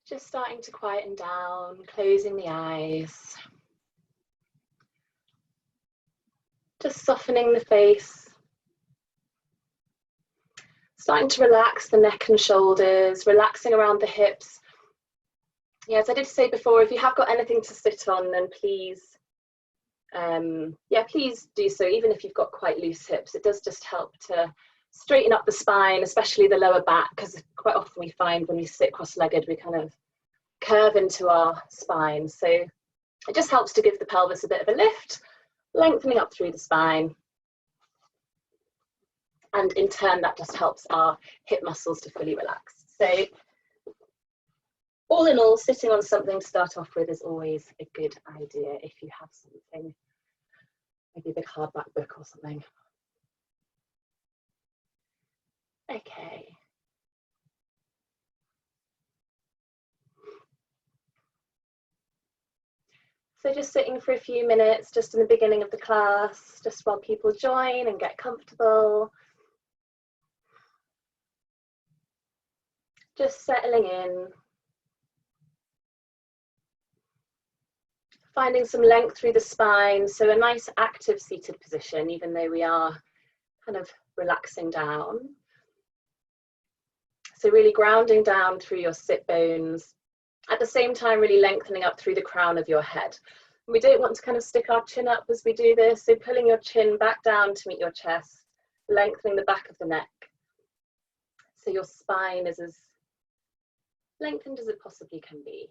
Just starting to quieten down, closing the eyes. Just softening the face. Starting to relax the neck and shoulders, relaxing around the hips. Yeah, as I did say before, if you have got anything to sit on, then please, please do so, even if you've got quite loose hips. It does just help to straighten up the spine, especially the lower back, because quite often we find when we sit cross-legged, we kind of curve into our spine. So it just helps to give the pelvis a bit of a lift, lengthening up through the spine. And in turn, that just helps our hip muscles to fully relax. So all in all, sitting on something to start off with is always a good idea if you have something, maybe a big hardback book or something. Okay. So just sitting for a few minutes, just in the beginning of the class, just while people join and get comfortable. Just settling in. Finding some length through the spine, so a nice active seated position, even though we are kind of relaxing down. So really grounding down through your sit bones, at the same time really lengthening up through the crown of your head. And we don't want to kind of stick our chin up as we do this, so pulling your chin back down to meet your chest, lengthening the back of the neck. So your spine is as lengthened as it possibly can be.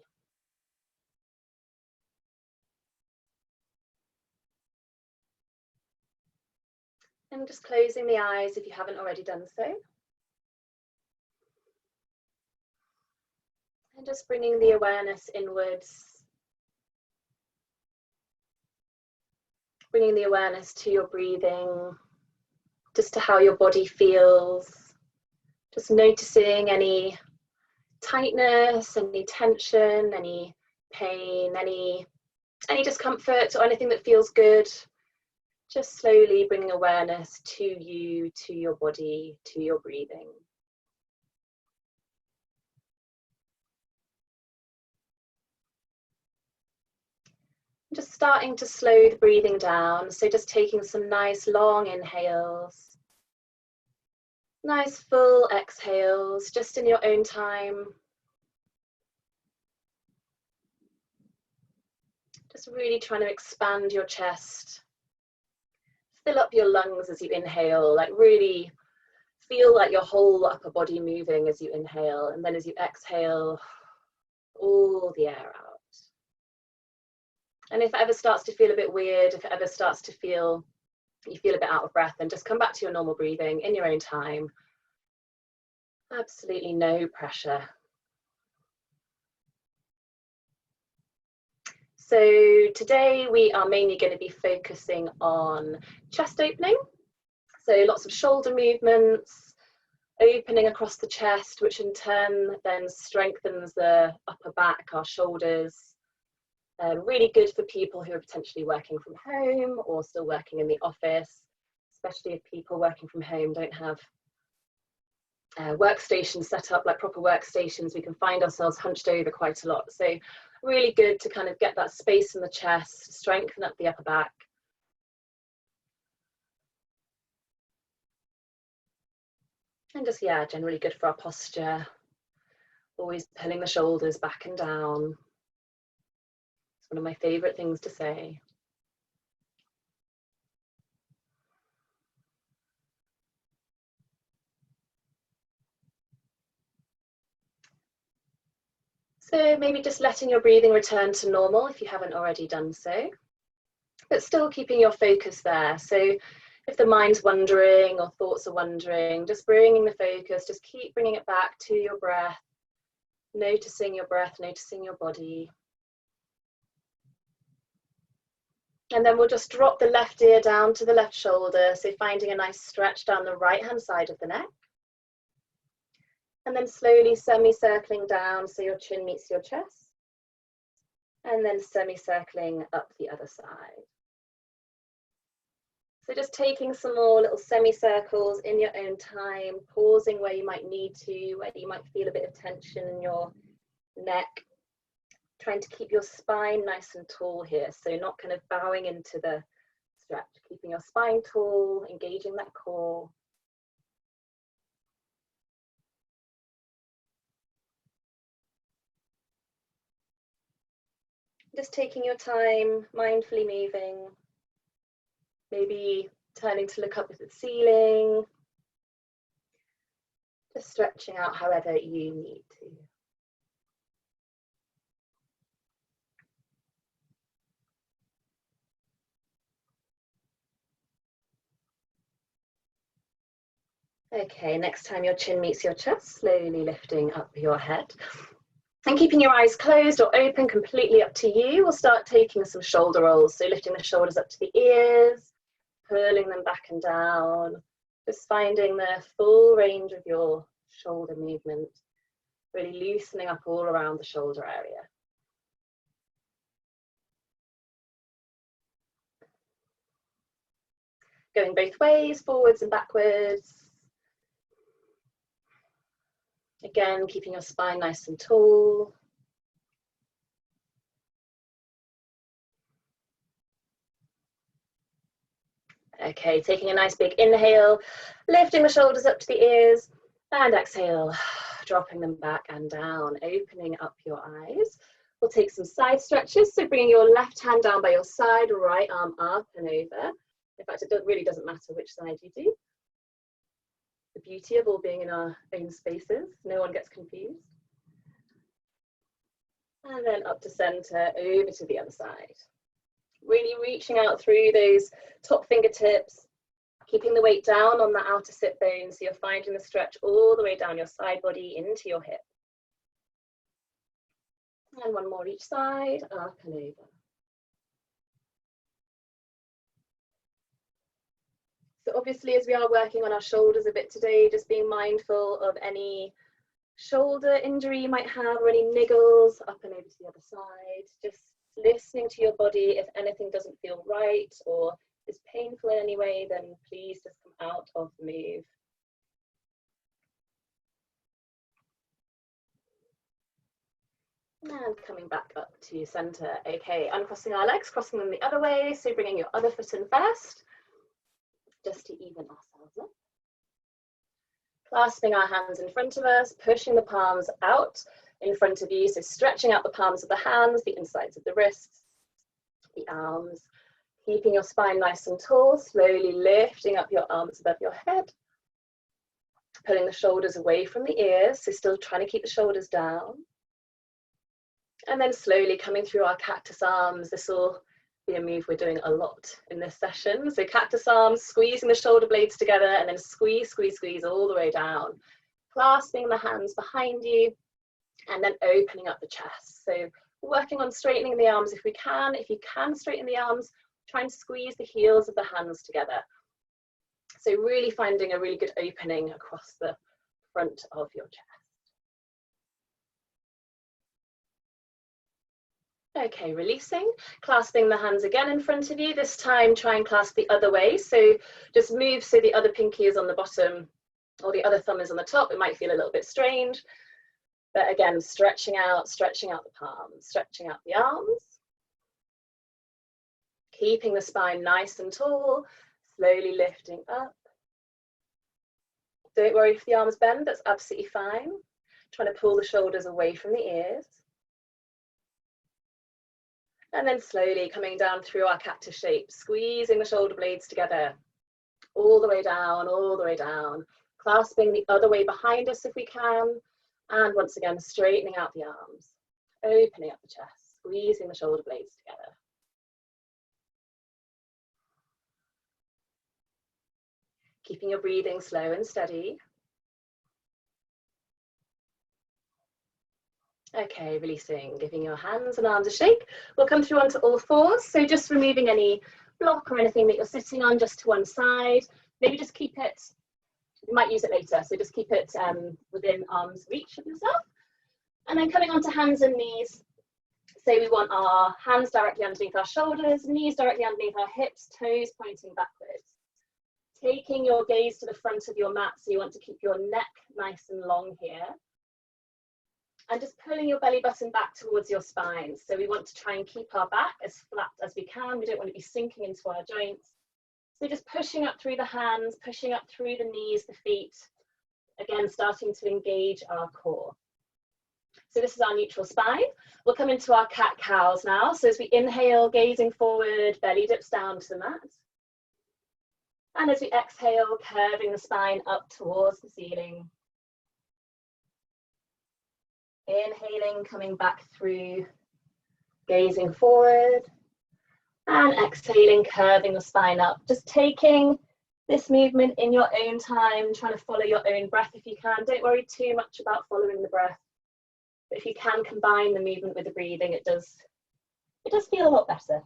And just closing the eyes if you haven't already done so. And just bringing the awareness inwards. Bringing the awareness to your breathing, just to how your body feels. Just noticing any tightness, any tension, any pain, any discomfort or anything that feels good. Just slowly bringing awareness to you, to your body, to your breathing. Just starting to slow the breathing down, so just taking some nice long inhales, nice full exhales, just in your own time. Just really trying to expand your chest. Fill up your lungs as you inhale, like really feel like your whole upper body moving as you inhale, and then as you exhale, all the air out. And if it ever starts to feel a bit weird, if it ever starts to feel, you feel a bit out of breath, then just come back to your normal breathing in your own time. Absolutely no pressure. So today we are mainly going to be focusing on chest opening. So lots of shoulder movements, opening across the chest, which in turn then strengthens the upper back, our shoulders. Really good for people who are potentially working from home or still working in the office, especially if people working from home don't have workstations set up like proper workstations. We can find ourselves hunched over quite a lot. So really good to kind of get that space in the chest, strengthen up the upper back. And just, yeah, generally good for our posture. Always pulling the shoulders back and down. It's one of my favourite things to say. So maybe just letting your breathing return to normal if you haven't already done so, but still keeping your focus there. So if the mind's wandering or thoughts are wandering, just bringing the focus, just keep bringing it back to your breath, noticing your breath, noticing your body. And then we'll just drop the left ear down to the left shoulder, so finding a nice stretch down the right-hand side of the neck. And then slowly semicircling down so your chin meets your chest. And then semicircling up the other side. So just taking some more little semicircles in your own time, pausing where you might need to, where you might feel a bit of tension in your neck. Trying to keep your spine nice and tall here, so not kind of bowing into the stretch, keeping your spine tall, engaging that core. Just taking your time, mindfully moving, maybe turning to look up at the ceiling, just stretching out however you need to. Okay, next time your chin meets your chest, slowly lifting up your head. And keeping your eyes closed or open, completely up to you, we'll start taking some shoulder rolls. So lifting the shoulders up to the ears, pulling them back and down, just finding the full range of your shoulder movement, really loosening up all around the shoulder area. Going both ways, forwards and backwards. Again, keeping your spine nice and tall. Okay, taking a nice big inhale, lifting the shoulders up to the ears, and exhale, dropping them back and down, opening up your eyes. We'll take some side stretches, so bringing your left hand down by your side, right arm up and over. In fact, it really doesn't matter which side you do. The beauty of all being in our own spaces, no one gets confused. And then up to center, over to the other side. Really reaching out through those top fingertips, keeping the weight down on the outer sit bone, so you're finding the stretch all the way down your side body into your hip. And one more each side, up and over. So obviously, as we are working on our shoulders a bit today, just being mindful of any shoulder injury you might have or any niggles, up and over to the other side. Just listening to your body. If anything doesn't feel right or is painful in any way, then please just come out of the move. And coming back up to center. Okay, uncrossing our legs, crossing them the other way. So bringing your other foot in first, just to even ourselves up. Clasping our hands in front of us, pushing the palms out in front of you. So stretching out the palms of the hands, the insides of the wrists, the arms. Keeping your spine nice and tall, slowly lifting up your arms above your head. Pulling the shoulders away from the ears, so still trying to keep the shoulders down. And then slowly coming through our cactus arms. This will be a move we're doing a lot in this session. So cactus arms, squeezing the shoulder blades together and then squeeze, squeeze, squeeze all the way down. Clasping the hands behind you and then opening up the chest. So working on straightening the arms if we can. If you can straighten the arms, try and squeeze the heels of the hands together. So really finding a really good opening across the front of your chest. Okay, releasing, clasping the hands again in front of you. This time try and clasp the other way. So just move so the other pinky is on the bottom or the other thumb is on the top. It might feel a little bit strange, but again, stretching out the palms, stretching out the arms. Keeping the spine nice and tall, slowly lifting up. Don't worry if the arms bend, that's absolutely fine. Trying to pull the shoulders away from the ears. And then slowly coming down through our cactus shape, squeezing the shoulder blades together, all the way down, all the way down. Clasping the other way behind us if we can. And once again, straightening out the arms, opening up the chest, squeezing the shoulder blades together. Keeping your breathing slow and steady. Okay, releasing, giving your hands and arms a shake. We'll come through onto all fours. So just removing any block or anything that you're sitting on just to one side. Maybe just keep it, you might use it later, so just keep it within arm's reach of yourself. And then coming onto hands and knees. So we want our hands directly underneath our shoulders, knees directly underneath our hips, toes pointing backwards. Taking your gaze to the front of your mat, so you want to keep your neck nice and long here. and just pulling your belly button back towards your spine. So we want to try and keep our back as flat as we can. We don't want to be sinking into our joints. So just pushing up through the hands, pushing up through the knees, the feet. Again, starting to engage our core. So this is our neutral spine. We'll come into our cat-cows now. So as we inhale, gazing forward, belly dips down to the mat. And as we exhale, curving the spine up towards the ceiling. Inhaling, coming back through, gazing forward. And exhaling, curving the spine up. Just taking this movement in your own time, trying to follow your own breath if you can. Don't worry too much about following the breath. But if you can combine the movement with the breathing, it does feel a lot better.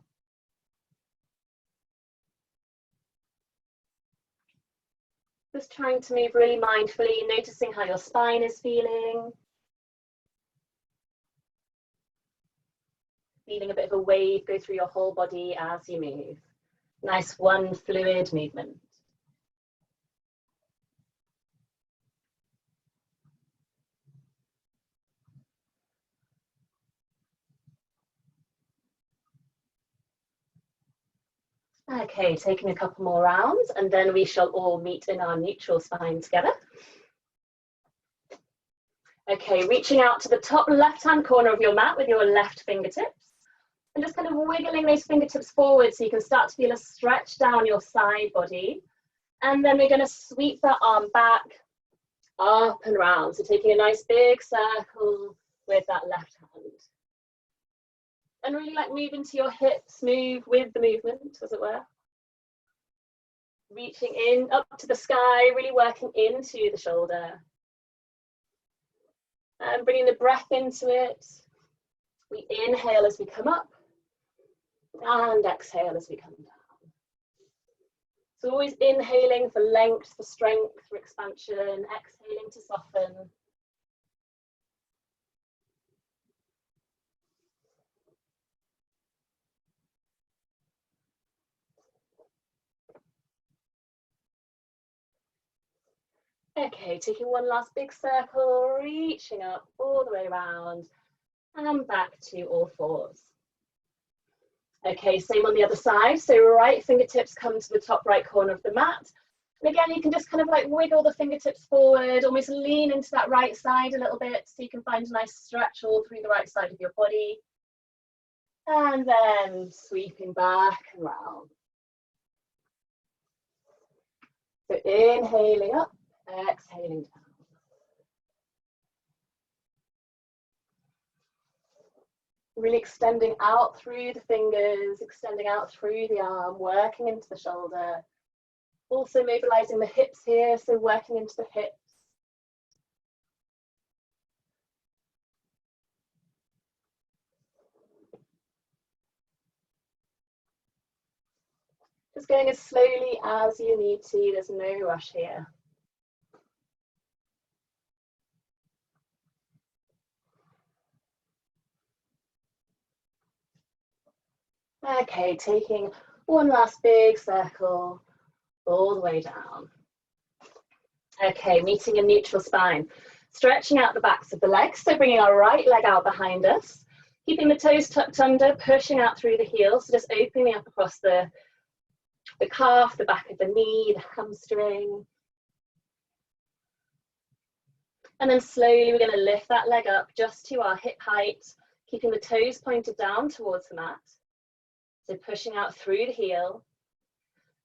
Just trying to move really mindfully, noticing how your spine is feeling. Feeling a bit of a wave go through your whole body as you move. Nice one fluid movement. Okay, taking a couple more rounds and then we shall all meet in our neutral spine together. Okay, reaching out to the top left-hand corner of your mat with your left fingertips and just kind of wiggling those fingertips forward so you can start to feel a stretch down your side body. And then we're going to sweep that arm back, up and round. So taking a nice big circle with that left hand. And really like move into your hips, move with the movement, as it were. Reaching in, up to the sky, really working into the shoulder. And bringing the breath into it. We inhale as we come up, and exhale as we come down. So always inhaling for length, for strength, for expansion, exhaling to soften. Okay, taking one last big circle, reaching up all the way around and back to all fours. Okay, same on the other side. So right fingertips come to the top right corner of the mat. And again, you can just kind of like wiggle the fingertips forward, almost lean into that right side a little bit so you can find a nice stretch all through the right side of your body. And then sweeping back and round. So inhaling up. Exhaling down. Really extending out through the fingers, extending out through the arm, working into the shoulder. Also mobilizing the hips here, so working into the hips. Just going as slowly as you need to, there's no rush here. Okay, taking one last big circle all the way down. Okay, meeting a neutral spine. Stretching out the backs of the legs, so bringing our right leg out behind us, keeping the toes tucked under, pushing out through the heels, so just opening up across the calf, the back of the knee, the hamstring. And then slowly we're going to lift that leg up just to our hip height, keeping the toes pointed down towards the mat. So pushing out through the heel.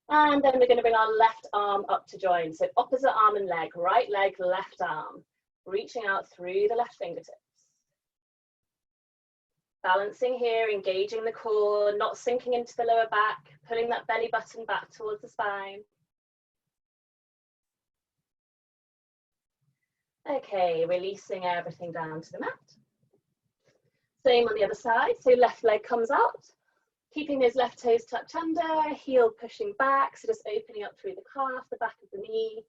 And then we're going to bring our left arm up to join. So opposite arm and leg, right leg, left arm. Reaching out through the left fingertips. Balancing here, engaging the core, not sinking into the lower back, pulling that belly button back towards the spine. Okay, releasing everything down to the mat. Same on the other side, so left leg comes out. Keeping those left toes tucked under, heel pushing back, so just opening up through the calf, the back of the knee,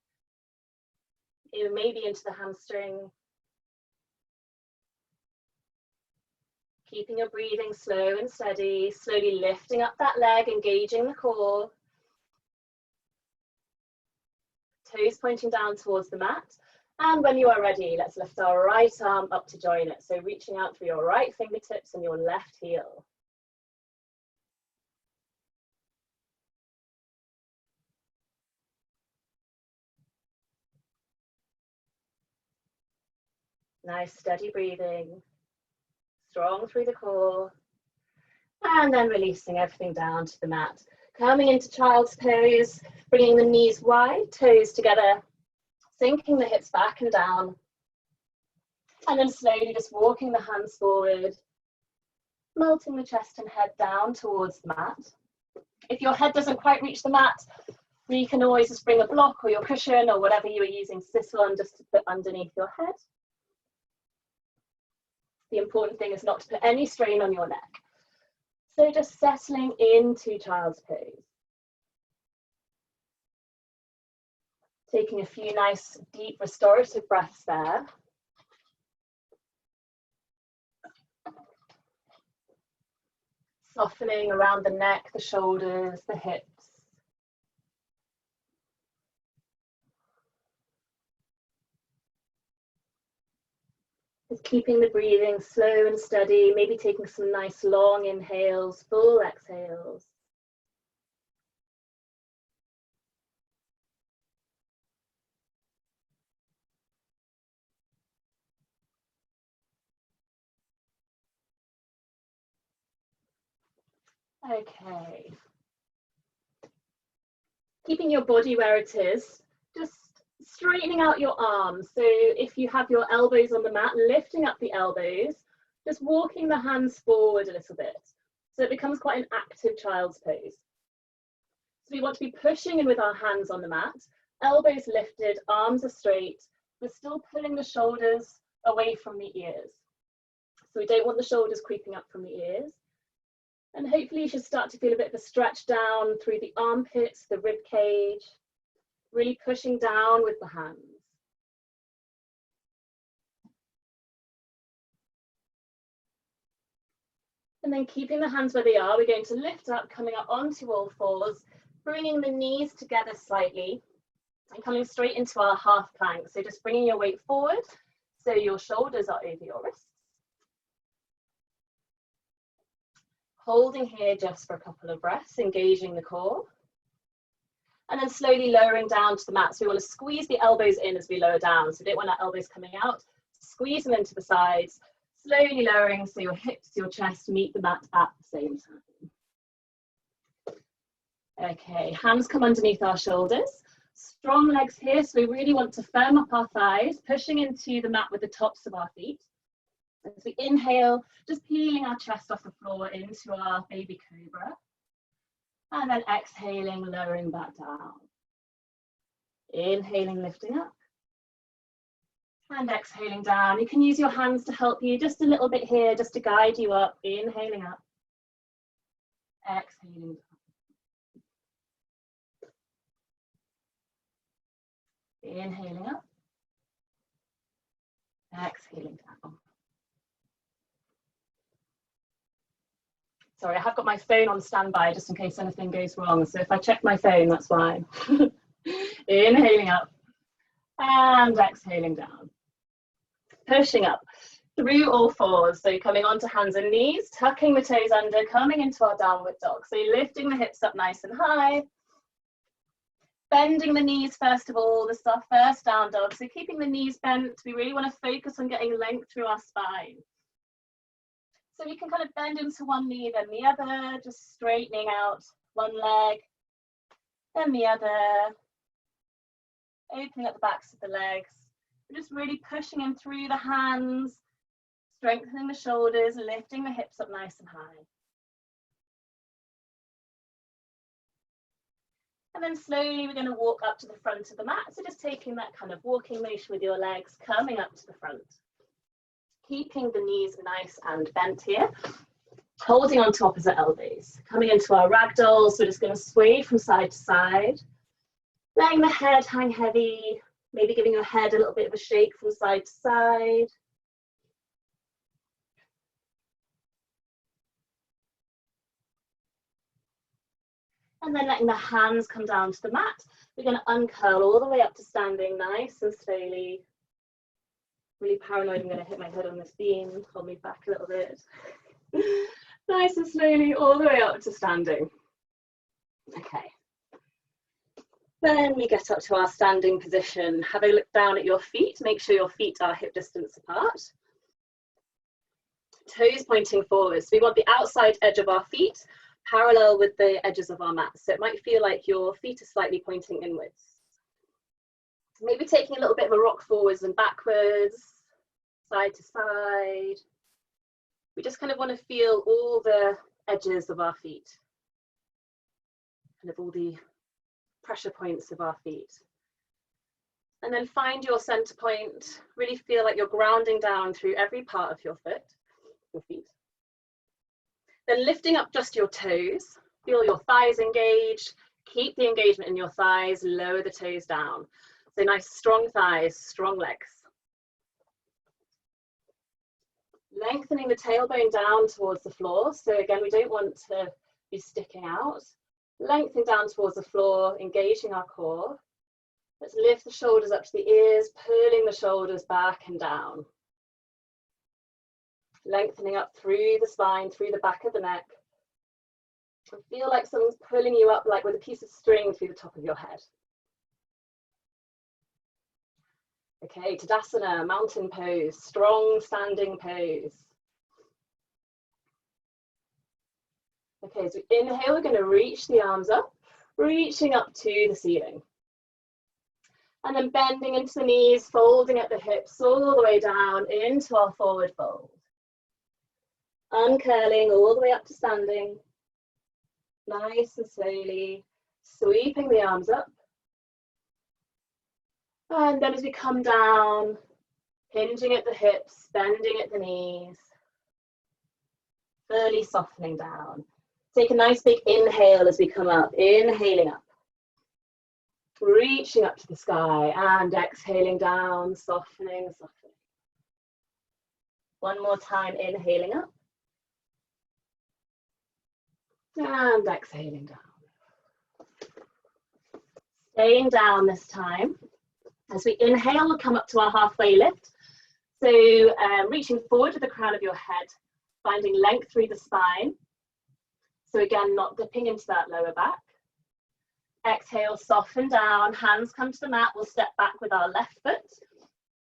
maybe into the hamstring. Keeping your breathing slow and steady, slowly lifting up that leg, engaging the core. Toes pointing down towards the mat, And when you are ready, let's lift our right arm up to join it. So reaching out through your right fingertips and your left heel. Nice steady breathing, strong through the core. And then releasing everything down to the mat. Coming into child's pose, bringing the knees wide, toes together, sinking the hips back and down. And then slowly just walking the hands forward, melting the chest and head down towards the mat. If your head doesn't quite reach the mat, you can always just bring a block or your cushion or whatever you are using to sit on just to put underneath your head. The important thing is not to put any strain on your neck. So just settling into child's pose. Taking a few nice deep restorative breaths there. Softening around the neck, the shoulders, the hips. Just keeping the breathing slow and steady, maybe taking some nice long inhales, full exhales. Okay. Keeping your body where it is, just straightening out your arms. So if you have your elbows on the mat, lifting up the elbows, just walking the hands forward a little bit. So it becomes quite an active child's pose. So we want to be pushing in with our hands on the mat, elbows lifted, arms are straight. We're still pulling the shoulders away from the ears. So we don't want the shoulders creeping up from the ears. And hopefully you should start to feel a bit of a stretch down through the armpits, the rib cage, really pushing down with the hands. And then keeping the hands where they are, we're going to lift up, coming up onto all fours, bringing the knees together slightly and coming straight into our half plank. So just bringing your weight forward so your shoulders are over your wrists. Holding here just for a couple of breaths, engaging the core. And then slowly lowering down to the mat. So we want to squeeze the elbows in as we lower down. So we don't want our elbows coming out. Squeeze them into the sides, slowly lowering so your hips, your chest meet the mat at the same time. Okay, hands come underneath our shoulders. Strong legs here, so we really want to firm up our thighs, pushing into the mat with the tops of our feet. As we inhale, just peeling our chest off the floor into our baby cobra. And then exhaling, lowering back down. Inhaling, lifting up. And exhaling down. You can use your hands to help you just a little bit here, just to guide you up. Inhaling up. Exhaling down. Inhaling up. Exhaling down. Sorry, I have got my phone on standby just in case anything goes wrong. So if I check my phone, that's why. Inhaling up and exhaling down. Pushing up through all fours. So coming onto hands and knees, tucking the toes under, coming into our downward dog. So lifting the hips up nice and high. Bending the knees first of all, this is our first down dog. So keeping the knees bent, we really want to focus on getting length through our spine. So you can kind of bend into one knee, then the other, just straightening out one leg, then the other, opening up the backs of the legs. We're just really pushing in through the hands, strengthening the shoulders, lifting the hips up nice and high. And then slowly we're going to walk up to the front of the mat. So just taking that kind of walking motion with your legs, coming up to the front. Keeping the knees nice and bent here, holding on to opposite elbows. Coming into our ragdoll, so we're just going to sway from side to side, letting the head hang heavy, maybe giving your head a little bit of a shake from side to side. And then letting the hands come down to the mat. We're going to uncurl all the way up to standing nice and slowly. Really paranoid I'm going to hit my head on this beam. Hold me back a little bit. Nice and slowly all the way up to standing. Okay. Then we get up to our standing position. Have a look down at your feet. Make sure your feet are hip distance apart. Toes pointing forwards. So we want the outside edge of our feet parallel with the edges of our mat. So it might feel like your feet are slightly pointing inwards. Maybe taking a little bit of a rock forwards and backwards, side to side. We just kind of want to feel all the edges of our feet, kind of all the pressure points of our feet. And then find your center point. Really feel like you're grounding down through every part of your feet. Then lifting up just your toes. Feel your thighs engaged. Keep the engagement in your thighs. Lower the toes down. So nice strong thighs, strong legs. Lengthening the tailbone down towards the floor. So again, we don't want to be sticking out. Lengthening down towards the floor, engaging our core. Let's lift the shoulders up to the ears, pulling the shoulders back and down. Lengthening up through the spine, through the back of the neck. And feel like someone's pulling you up like with a piece of string through the top of your head. Okay, Tadasana, mountain pose, strong standing pose. Okay, as we inhale, we're going to reach the arms up, reaching up to the ceiling. And then bending into the knees, folding at the hips all the way down into our forward fold. Uncurling all the way up to standing. Nice and slowly, sweeping the arms up. And then as we come down, hinging at the hips, bending at the knees, fully softening down. Take a nice big inhale as we come up, inhaling up. Reaching up to the sky and exhaling down, softening, softening. One more time, inhaling up. And exhaling down. Staying down this time. As we inhale, we'll come up to our halfway lift. So reaching forward to the crown of your head, finding length through the spine. So again, not dipping into that lower back. Exhale, soften down, hands come to the mat. We'll step back with our left foot,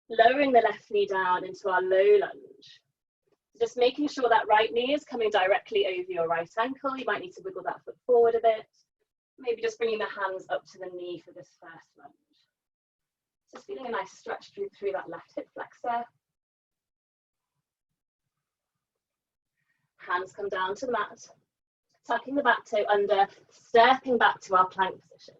lowering the left knee down into our low lunge. Just making sure that right knee is coming directly over your right ankle. You might need to wiggle that foot forward a bit. Maybe just bringing the hands up to the knee for this first lunge. Just feeling a nice stretch through that left hip flexor. Hands come down to the mat. Tucking the back toe under, stepping back to our plank position.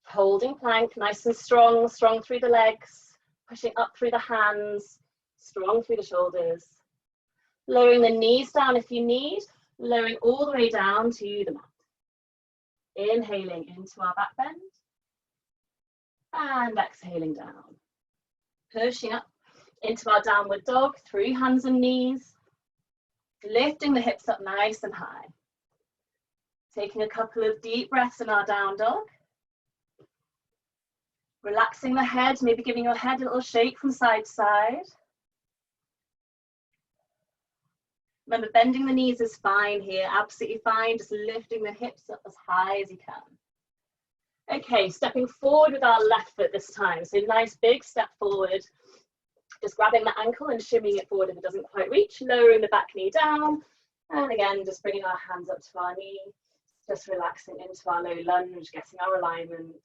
Holding plank, nice and strong, strong through the legs, pushing up through the hands, strong through the shoulders. Lowering the knees down if you need, lowering all the way down to the mat. Inhaling into our back bend. And exhaling down. Pushing up into our downward dog through hands and knees. Lifting the hips up nice and high. Taking a couple of deep breaths in our down dog. Relaxing the head, maybe giving your head a little shake from side to side. Remember, bending the knees is fine here, absolutely fine. Just lifting the hips up as high as you can. Okay, stepping forward with our left foot this time. So nice big step forward. Just grabbing the ankle and shimmying it forward if it doesn't quite reach, lowering the back knee down, and again, just bringing our hands up to our knee, just relaxing into our low lunge, getting our alignment,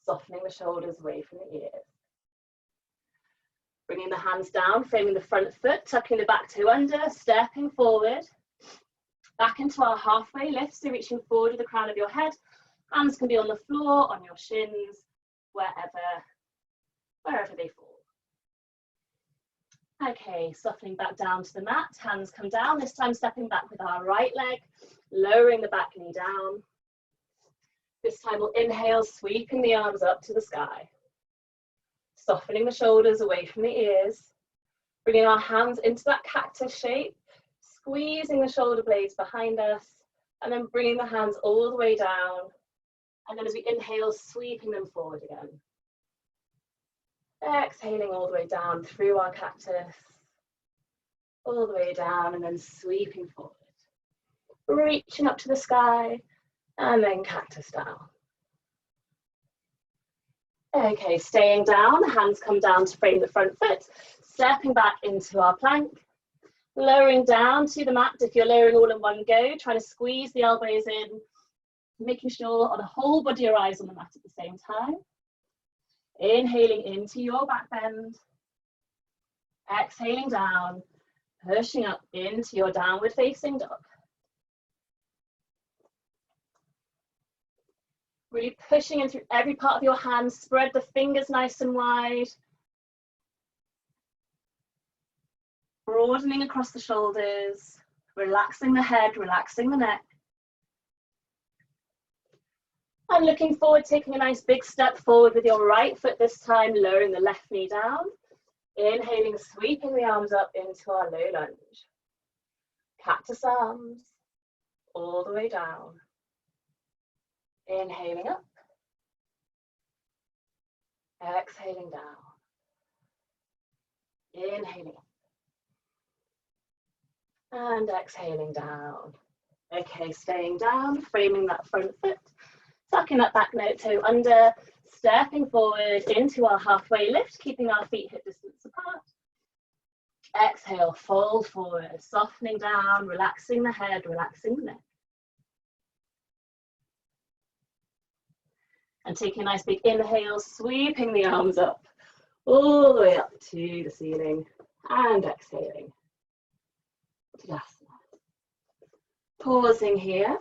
softening the shoulders away from the ears. Bringing the hands down, framing the front foot, tucking the back toe under, stepping forward, back into our halfway lift, so reaching forward with the crown of your head. Hands can be on the floor, on your shins, wherever they fall. Okay, softening back down to the mat, hands come down, this time stepping back with our right leg, lowering the back knee down. This time we'll inhale, sweeping the arms up to the sky. Softening the shoulders away from the ears, bringing our hands into that cactus shape, squeezing the shoulder blades behind us, and then bringing the hands all the way down. And then as we inhale, sweeping them forward again. Exhaling all the way down through our cactus, all the way down, and then sweeping forward, reaching up to the sky, and then cactus down. Okay, staying down, hands come down to frame the front foot, stepping back into our plank, lowering down to the mat. If you're lowering all in one go, trying to squeeze the elbows in, making sure on a whole body your eyes on the mat at the same time. Inhaling into your back bend, exhaling down, pushing up into your downward facing dog. Really pushing in through every part of your hands, spread the fingers nice and wide. Broadening across the shoulders, relaxing the head, relaxing the neck. And looking forward, taking a nice big step forward with your right foot this time, lowering the left knee down. Inhaling, sweeping the arms up into our low lunge. Cactus arms, all the way down. Inhaling up. Exhaling down. Inhaling up. And exhaling down. Okay, staying down, framing that front foot, tucking that back note toe under, stepping forward into our halfway lift, keeping our feet hip distance apart. Exhale, fold forward, softening down, relaxing the head, relaxing the neck. And taking a nice big inhale, sweeping the arms up, all the way up to the ceiling, and exhaling. Pausing here,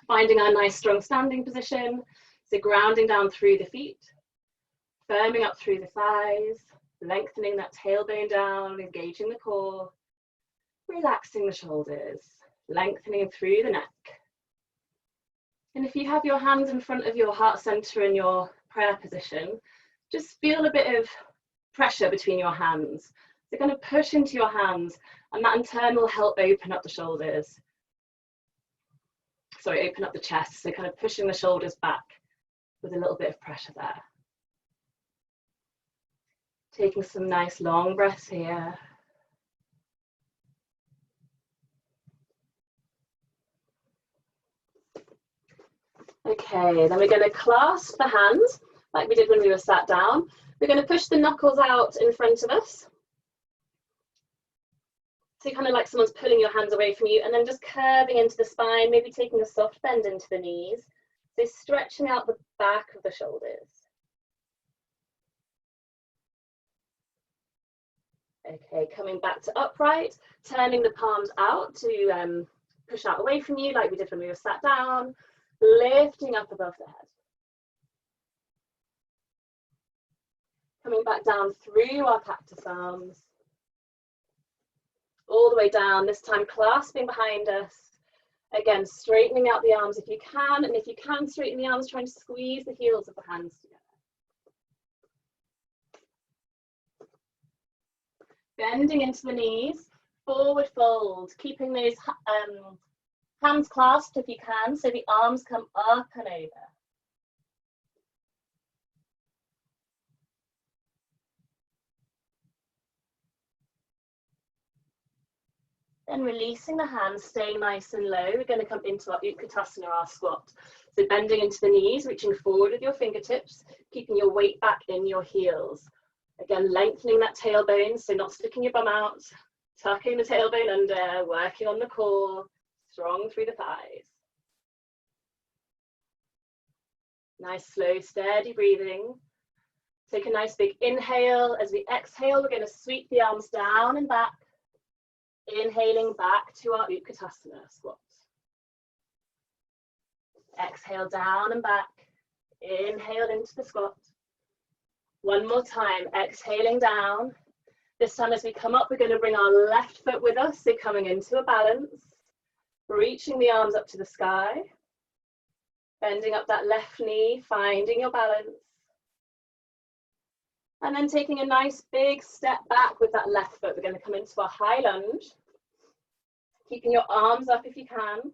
finding our nice strong standing position. So grounding down through the feet, firming up through the thighs, lengthening that tailbone down, engaging the core, relaxing the shoulders, lengthening through the neck. And if you have your hands in front of your heart center in your prayer position, just feel a bit of pressure between your hands. So kind of push into your hands, and that in turn will help open up the shoulders. Sorry, open up the chest. So kind of pushing the shoulders back with a little bit of pressure there. Taking some nice long breaths here. Okay, then we're going to clasp the hands like we did when we were sat down. We're going to push the knuckles out in front of us. So kind of like someone's pulling your hands away from you, and then just curving into the spine, maybe taking a soft bend into the knees. So stretching out the back of the shoulders. Okay, coming back to upright, turning the palms out to push out away from you like we did when we were sat down, lifting up above the head. Coming back down through our cactus arms. All the way down, this time clasping behind us. Again, straightening out the arms if you can, and if you can straighten the arms, trying to squeeze the heels of the hands together. Bending into the knees, forward fold, keeping those hands clasped if you can, so the arms come up and over. Then releasing the hands, staying nice and low. We're going to come into our Utkatasana, our squat. So bending into the knees, reaching forward with your fingertips, keeping your weight back in your heels. Again, lengthening that tailbone, so not sticking your bum out, tucking the tailbone under, working on the core, strong through the thighs. Nice, slow, steady breathing. Take a nice big inhale. As we exhale, we're going to sweep the arms down and back. Inhaling back to our Utkatasana squat. Exhale down and back. Inhale into the squat. One more time, exhaling down. This time as we come up, we're going to bring our left foot with us, so coming into a balance. Reaching the arms up to the sky. Bending up that left knee, finding your balance. And then taking a nice big step back with that left foot. We're going to come into a high lunge. Keeping your arms up if you can.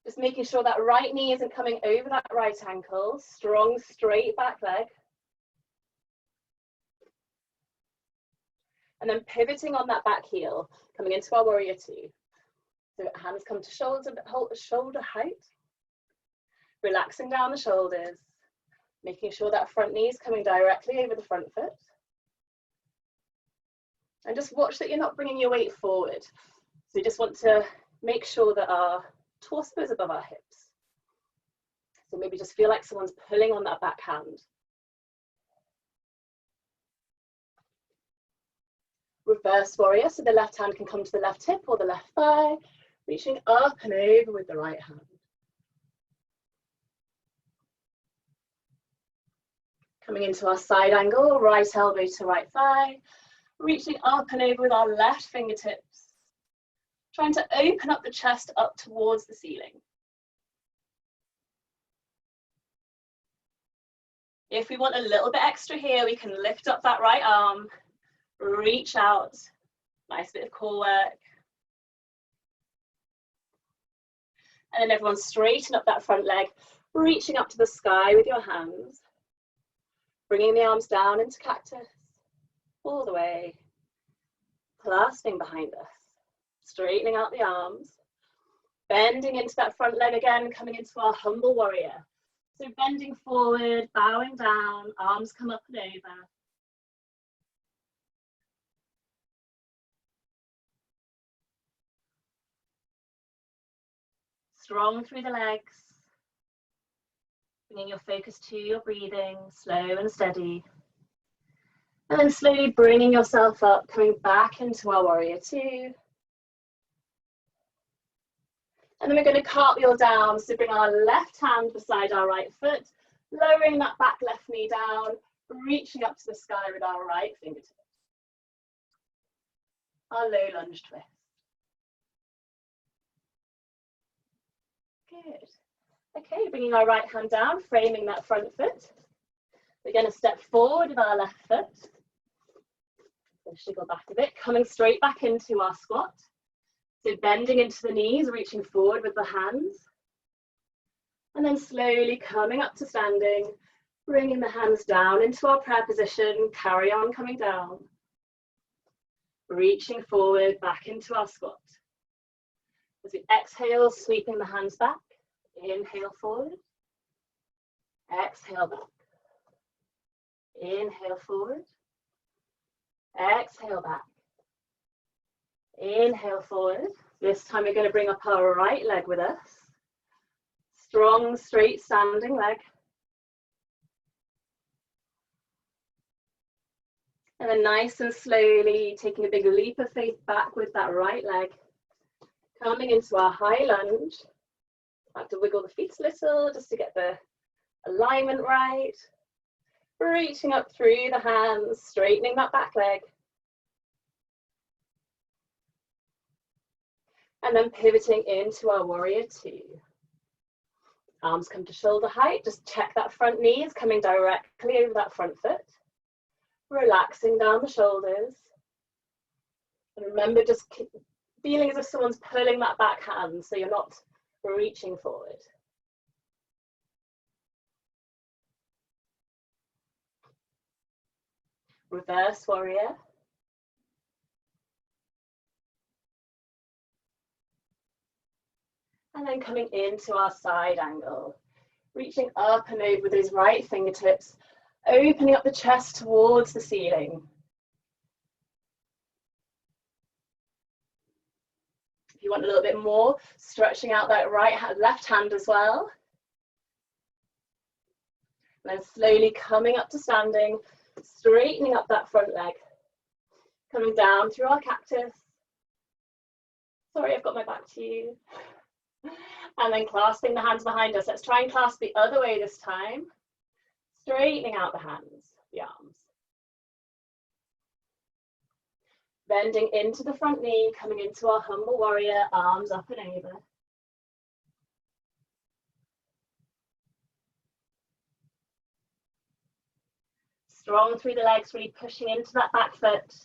Just making sure that right knee isn't coming over that right ankle. Strong, straight back leg. And then pivoting on that back heel, coming into our warrior two. So hands come to shoulder height. Relaxing down the shoulders, making sure that front knee is coming directly over the front foot. And just watch that you're not bringing your weight forward. So you just want to make sure that our torso is above our hips. So maybe just feel like someone's pulling on that back hand. Reverse warrior, so the left hand can come to the left hip or the left thigh, reaching up and over with the right hand. Coming into our side angle, right elbow to right thigh, reaching up and over with our left fingertips, trying to open up the chest up towards the ceiling. If we want a little bit extra here, we can lift up that right arm, reach out, nice bit of core work. And then everyone straighten up that front leg, reaching up to the sky with your hands, bringing the arms down into cactus, all the way, clasping behind us, straightening out the arms, bending into that front leg again, coming into our humble warrior. So bending forward, bowing down, arms come up and over. Strong through the legs, bringing your focus to your breathing, slow and steady. And then slowly bringing yourself up, coming back into our warrior two. And then we're going to cartwheel down, so bring our left hand beside our right foot, lowering that back left knee down, reaching up to the sky with our right fingertips. Our low lunge twist. Good. Okay, bringing our right hand down, framing that front foot. We're going to step forward with our left foot. So shiggle back a bit, coming straight back into our squat. So bending into the knees, reaching forward with the hands. And then slowly coming up to standing, bringing the hands down into our prayer position, carry on coming down. Reaching forward back into our squat. As we exhale, sweeping the hands back. Inhale forward. Exhale back. Inhale forward. Exhale back. Inhale forward. This time we're going to bring up our right leg with us. Strong, straight standing leg. And then nice and slowly taking a big leap of faith back with that right leg. Coming into our high lunge. Like to wiggle the feet a little just to get the alignment right. Reaching up through the hands, straightening that back leg. And then pivoting into our warrior two. Arms come to shoulder height, just check that front knee is coming directly over that front foot. Relaxing down the shoulders. And remember, just feeling as if someone's pulling that back hand so you're not reaching forward. Reverse warrior. And then coming into our side angle, reaching up and over with those right fingertips, opening up the chest towards the ceiling. If you want a little bit more, stretching out that right hand, left hand as well. And then slowly coming up to standing, straightening up that front leg, coming down through our cactus. Sorry, I've got my back to you. And then clasping the hands behind us. Let's try and clasp the other way this time. Straightening out the hands, the arms. Bending into the front knee, coming into our humble warrior, arms up and over. Strong through the legs, really pushing into that back foot.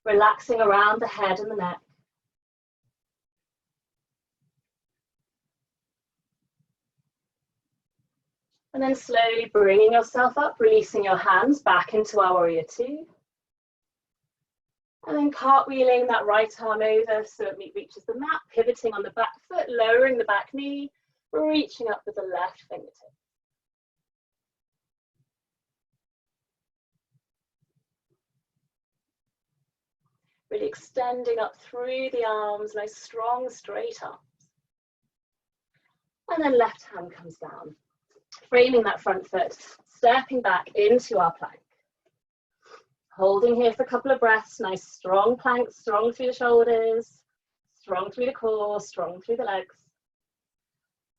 Relaxing around the head and the neck. And then slowly bringing yourself up, releasing your hands back into our warrior two. And then cartwheeling that right arm over so it reaches the mat, pivoting on the back foot, lowering the back knee, reaching up with the left fingertip. Really extending up through the arms, nice strong straight arms. And then left hand comes down, framing that front foot, stepping back into our plank. Holding here for a couple of breaths, nice strong plank, strong through the shoulders, strong through the core, strong through the legs.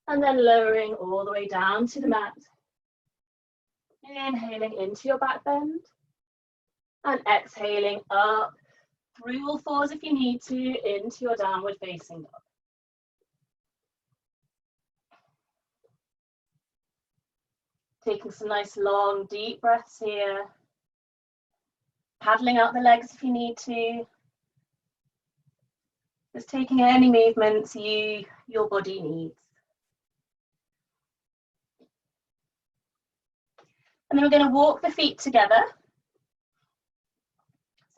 And then lowering all the way down to the mat. Inhaling into your back bend. And exhaling up through all fours if you need to, into your downward facing dog. Taking some nice long, deep breaths here. Paddling out the legs if you need to. Just taking any movements your body needs. And then we're going to walk the feet together.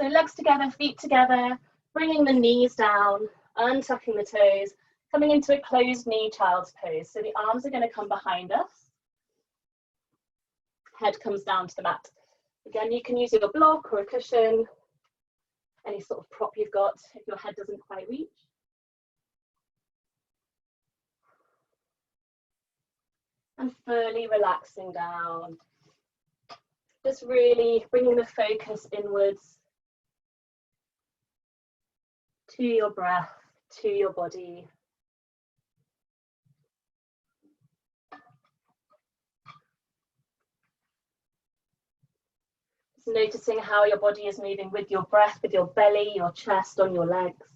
So legs together, feet together, bringing the knees down, untucking the toes, coming into a closed knee child's pose. So the arms are going to come behind us. Head comes down to the mat. Again, you can use your block or a cushion, any sort of prop you've got if your head doesn't quite reach. And fully relaxing down. Just really bringing the focus inwards to your breath, to your body. Just noticing how your body is moving with your breath, with your belly, your chest, on your legs.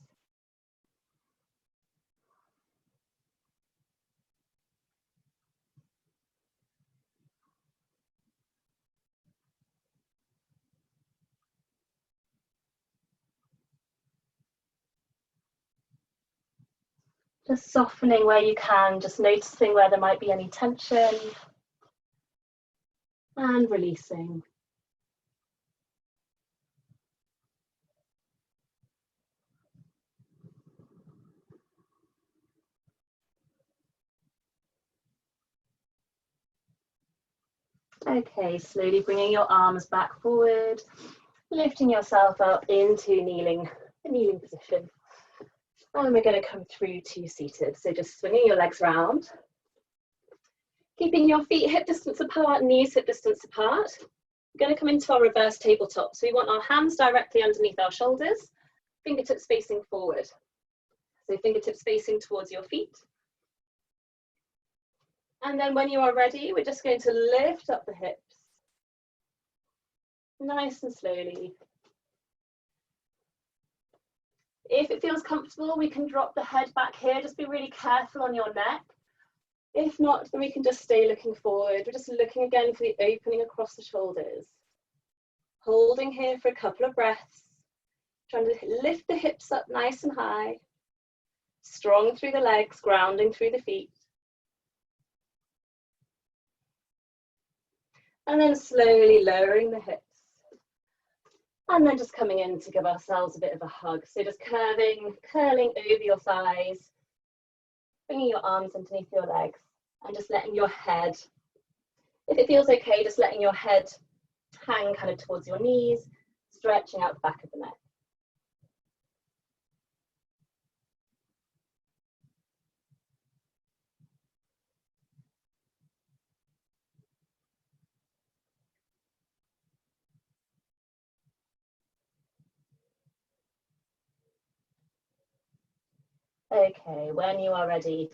Just softening where you can, just noticing where there might be any tension. And releasing. Okay, slowly bringing your arms back forward, lifting yourself up into the kneeling position. And we're going to come through to seated. So just swinging your legs round. Keeping your feet hip distance apart, knees hip distance apart. We're going to come into our reverse tabletop. So we want our hands directly underneath our shoulders, fingertips facing forward. So fingertips facing towards your feet. And then when you are ready, we're just going to lift up the hips. Nice and slowly. If it feels comfortable, we can drop the head back here. Just be really careful on your neck. If not, then we can just stay looking forward. We're just looking again for the opening across the shoulders. Holding here for a couple of breaths. Trying to lift the hips up nice and high. Strong through the legs, grounding through the feet. And then slowly lowering the hips. And then just coming in to give ourselves a bit of a hug. So just curling over your thighs, bringing your arms underneath your legs, and just letting your head, if it feels okay, just letting your head hang kind of towards your knees, stretching out the back of the neck. Okay, when you are ready,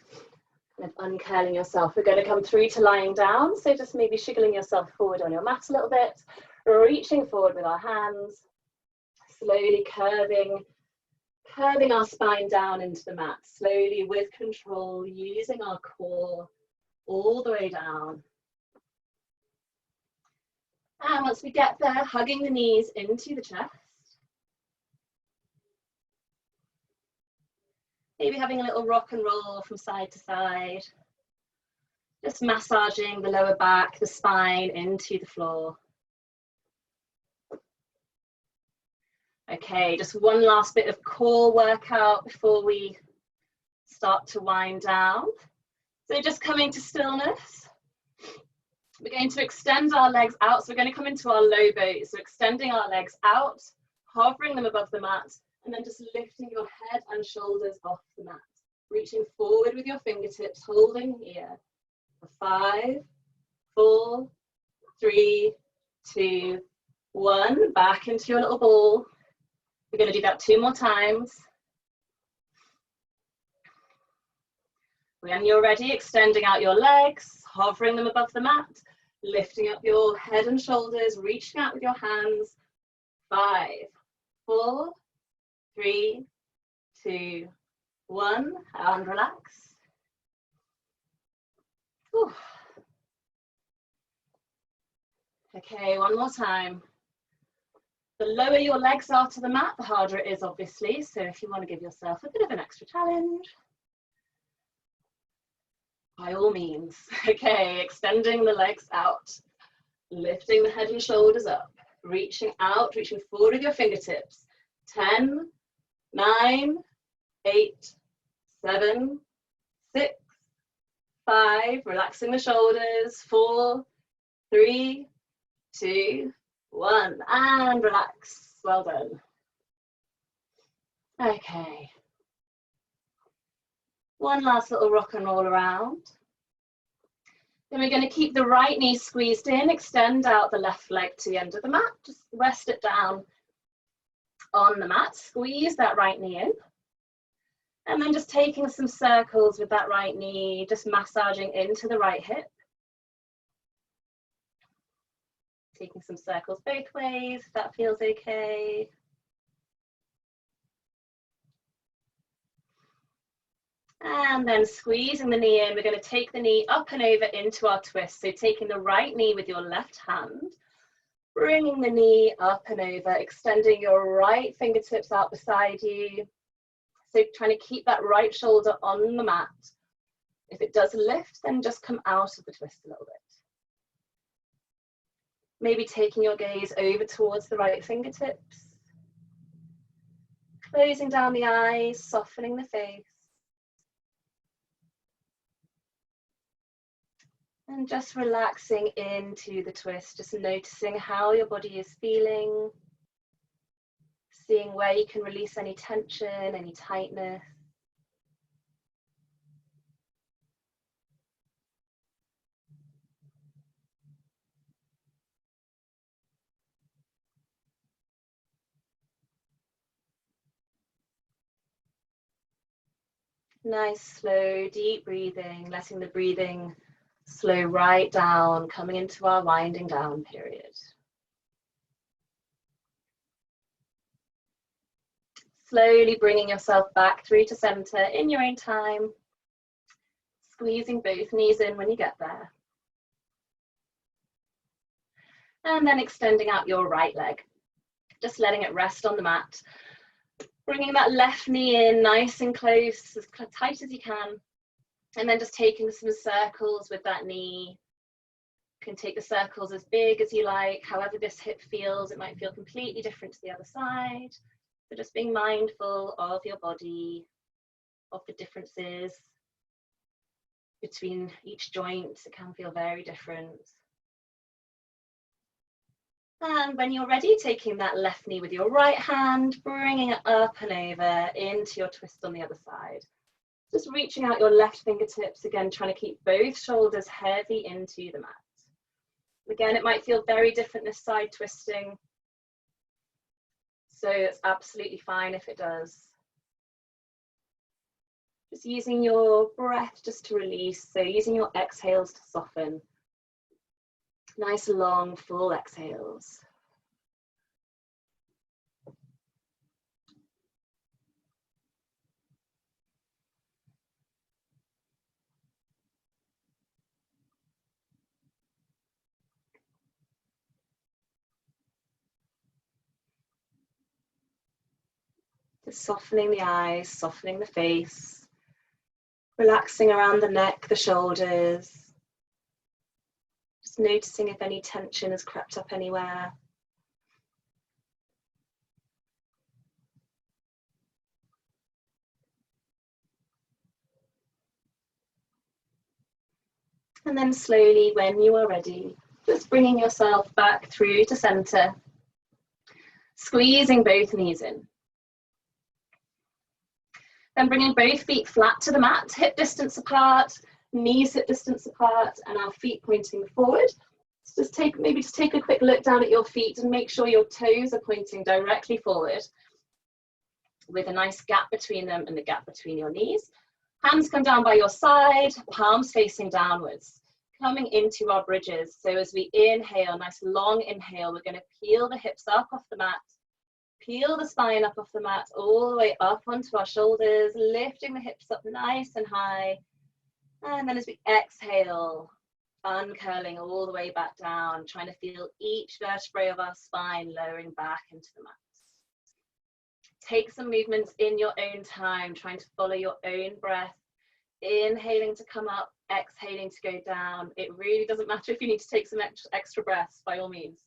kind of uncurling yourself, we're going to come through to lying down. So just maybe shiggling yourself forward on your mat a little bit, reaching forward with our hands, slowly curving our spine down into the mat, slowly with control, using our core all the way down. And once we get there, hugging the knees into the chest. Maybe having a little rock and roll from side to side. Just massaging the lower back, the spine into the floor. Okay, just one last bit of core workout before we start to wind down. So just coming to stillness. We're going to extend our legs out. So we're going to come into our low boat. So extending our legs out, hovering them above the mat, and then just lifting your head and shoulders off the mat. Reaching forward with your fingertips, holding here. For 5, 4, 3, 2, 1. Back into your little ball. We're going to do that 2 more times. When you're ready, extending out your legs, hovering them above the mat, lifting up your head and shoulders, reaching out with your hands. 5, 4, 3, 2, 1, and relax. Whew. Okay, one more time. The lower your legs are to the mat, the harder it is, obviously. So if you want to give yourself a bit of an extra challenge, by all means. Okay, extending the legs out, lifting the head and shoulders up, reaching out, reaching forward with your fingertips. 10, 9, 8, 7, 6, 5, relaxing the shoulders. 4, 3, 2, 1, and relax. Well done. Okay. One last little rock and roll around. Then we're going to keep the right knee squeezed in, extend out the left leg to the end of the mat. Just rest it down on the mat, squeeze that right knee in. And then just taking some circles with that right knee, just massaging into the right hip. Taking some circles both ways, if that feels okay. And then squeezing the knee in, we're going to take the knee up and over into our twist. So taking the right knee with your left hand, bringing the knee up and over, extending your right fingertips out beside you. So trying to keep that right shoulder on the mat. If it does lift, then just come out of the twist a little bit. Maybe taking your gaze over towards the right fingertips. Closing down the eyes, softening the face. And just relaxing into the twist, just noticing how your body is feeling, seeing where you can release any tension, any tightness. Nice, slow, deep breathing, letting the breathing slow right down, coming into our winding down period. Slowly bringing yourself back through to center in your own time. Squeezing both knees in when you get there. And then extending out your right leg. Just letting it rest on the mat. Bringing that left knee in nice and close, as tight as you can. And then just taking some circles with that knee. You can take the circles as big as you like, however this hip feels. It might feel completely different to the other side. So just being mindful of your body, of the differences between each joint. It can feel very different. And when you're ready, taking that left knee with your right hand, bringing it up and over into your twist on the other side. Just reaching out your left fingertips, again, trying to keep both shoulders heavy into the mat. Again, it might feel very different this side twisting. So it's absolutely fine if it does. Just using your breath just to release. So using your exhales to soften. Nice long full exhales. Just softening the eyes, softening the face, relaxing around the neck, the shoulders. Just noticing if any tension has crept up anywhere. And then slowly, when you are ready, just bringing yourself back through to center, squeezing both knees in. Then bringing both feet flat to the mat, hip distance apart, knees hip distance apart, and our feet pointing forward. So just take a quick look down at your feet and make sure your toes are pointing directly forward with a nice gap between them and the gap between your knees. Hands come down by your side, palms facing downwards, coming into our bridges. So as we inhale, nice long inhale, we're going to peel the hips up off the mat, peel the spine up off the mat, all the way up onto our shoulders, lifting the hips up nice and high. And then as we exhale, uncurling all the way back down, trying to feel each vertebrae of our spine lowering back into the mat. Take some movements in your own time, trying to follow your own breath, inhaling to come up, exhaling to go down. It really doesn't matter if you need to take some extra breaths, by all means.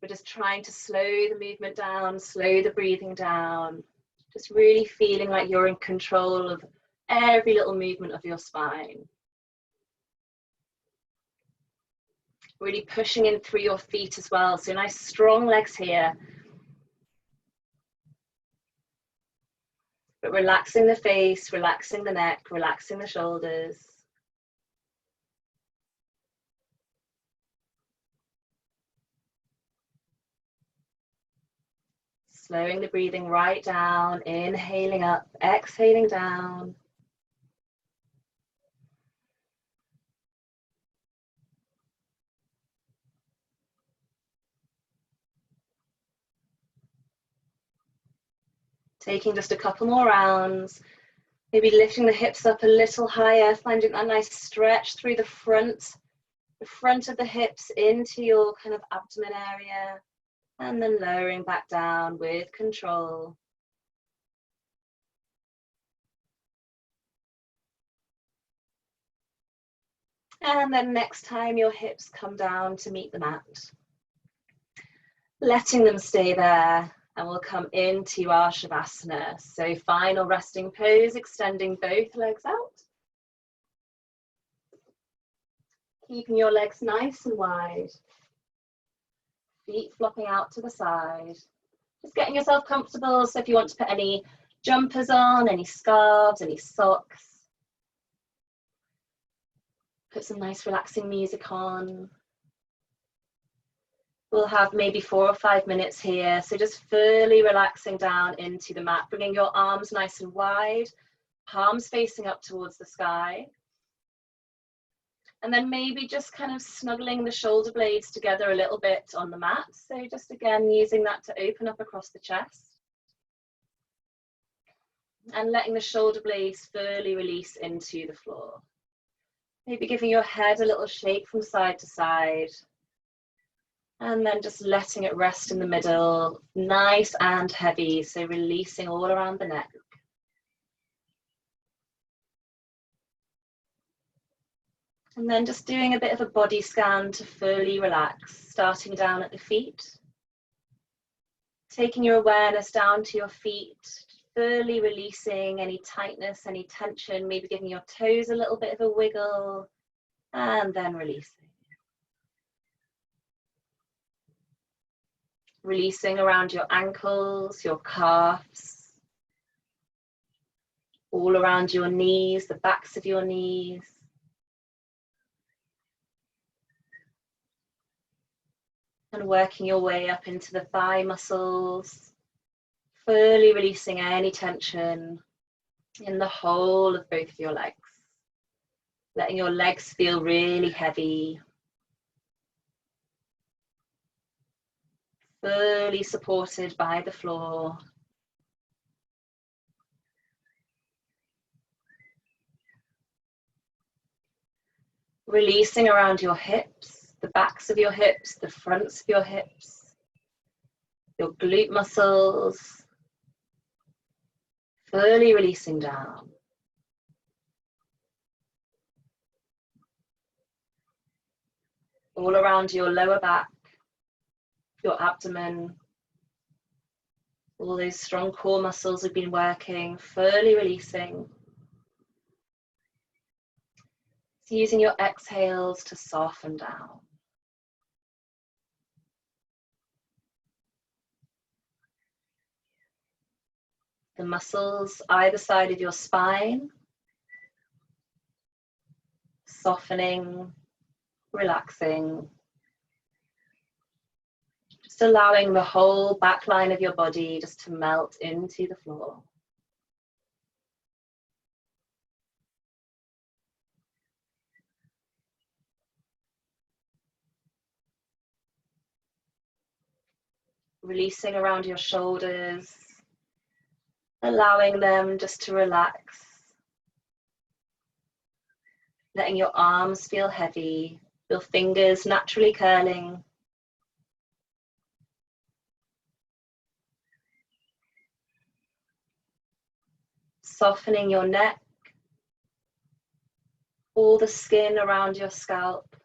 We're just trying to slow the movement down, slow the breathing down, just really feeling like you're in control of every little movement of your spine. Really pushing in through your feet as well, so nice strong legs here. But relaxing the face, relaxing the neck, relaxing the shoulders. Slowing the breathing right down, inhaling up, exhaling down. Taking just a couple more rounds, maybe lifting the hips up a little higher, finding that nice stretch through the front of the hips into your kind of abdomen area, and then lowering back down with control. And then next time your hips come down to meet the mat, letting them stay there. And we'll come into our Shavasana. So final resting pose, extending both legs out. Keeping your legs nice and wide. Feet flopping out to the side. Just getting yourself comfortable. So if you want to put any jumpers on, any scarves, any socks. Put some nice relaxing music on. We'll have maybe 4 or 5 minutes here. So just fully relaxing down into the mat, bringing your arms nice and wide, palms facing up towards the sky. And then maybe just kind of snuggling the shoulder blades together a little bit on the mat. So just again, using that to open up across the chest. And letting the shoulder blades fully release into the floor. Maybe giving your head a little shake from side to side. And then just letting it rest in the middle, nice and heavy, so releasing all around the neck. And then just doing a bit of a body scan to fully relax, starting down at the feet. Taking your awareness down to your feet, fully releasing any tightness, any tension, maybe giving your toes a little bit of a wiggle, and then releasing. Releasing around your ankles, your calves, all around your knees, the backs of your knees. And working your way up into the thigh muscles, fully releasing any tension in the whole of both of your legs. Letting your legs feel really heavy. Fully supported by the floor. Releasing around your hips, the backs of your hips, the fronts of your hips, your glute muscles. Fully releasing down. All around your lower back, your abdomen, all those strong core muscles have been working, fully releasing. So using your exhales to soften down. The muscles either side of your spine, softening, relaxing. Just allowing the whole back line of your body just to melt into the floor. Releasing around your shoulders, allowing them just to relax. Letting your arms feel heavy, your fingers naturally curling. Softening your neck, all the skin around your scalp.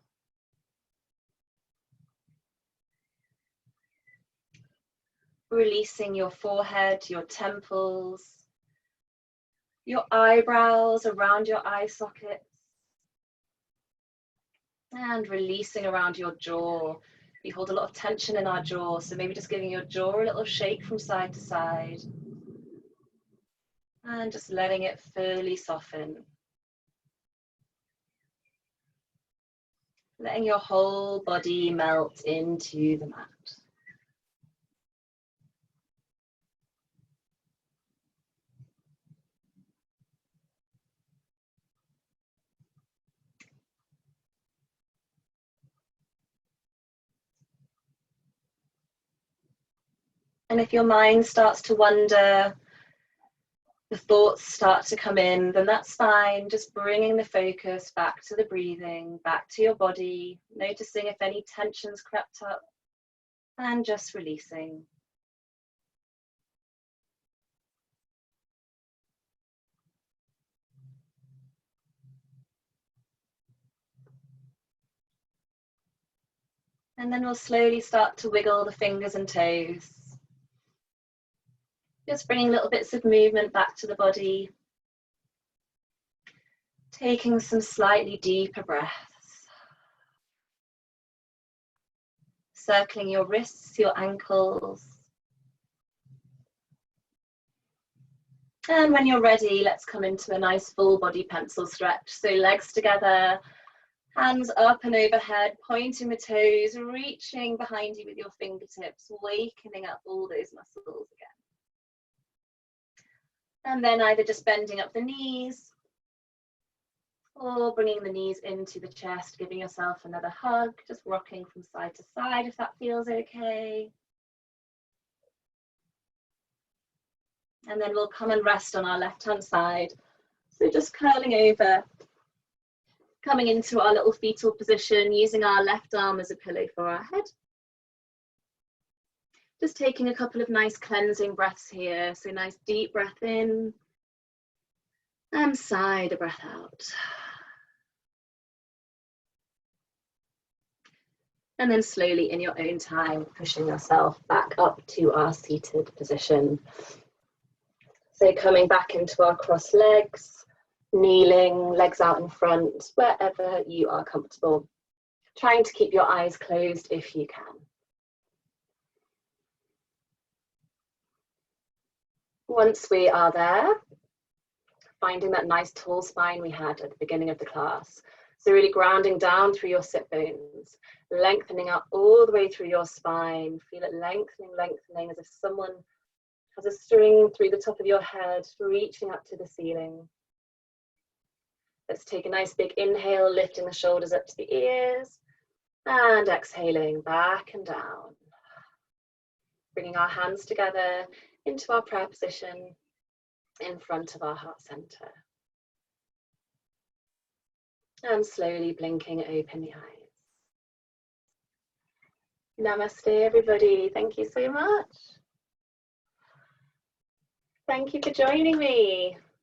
Releasing your forehead, your temples, your eyebrows around your eye sockets. And releasing around your jaw. We hold a lot of tension in our jaw, so maybe just giving your jaw a little shake from side to side. And just letting it fully soften. Letting your whole body melt into the mat. And if your mind starts to wander, the thoughts start to come in, then that's fine. Just bringing the focus back to the breathing, back to your body, noticing if any tension's crept up, and just releasing. And then we'll slowly start to wiggle the fingers and toes. Just bringing little bits of movement back to the body. Taking some slightly deeper breaths. Circling your wrists, your ankles. And when you're ready, let's come into a nice full body pencil stretch. So legs together, hands up and overhead, pointing the toes, reaching behind you with your fingertips, wakening up all those muscles again. And then either just bending up the knees or bringing the knees into the chest, giving yourself another hug, just rocking from side to side if that feels okay. And then we'll come and rest on our left-hand side. So just curling over, coming into our little fetal position, using our left arm as a pillow for our head. Just taking a couple of nice cleansing breaths here. So nice deep breath in and sigh the breath out. And then slowly in your own time, pushing yourself back up to our seated position. So coming back into our crossed legs, kneeling, legs out in front, wherever you are comfortable. Trying to keep your eyes closed if you can. Once we are there, finding that nice tall spine we had at the beginning of the class. So really grounding down through your sit bones, lengthening up all the way through your spine. Feel it lengthening, lengthening, as if someone has a string through the top of your head, reaching up to the ceiling. Let's take a nice big inhale, lifting the shoulders up to the ears, and exhaling back and down. Bringing our hands together into our prayer position in front of our heart center. And slowly blinking open the eyes. Namaste, everybody. Thank you so much. Thank you for joining me.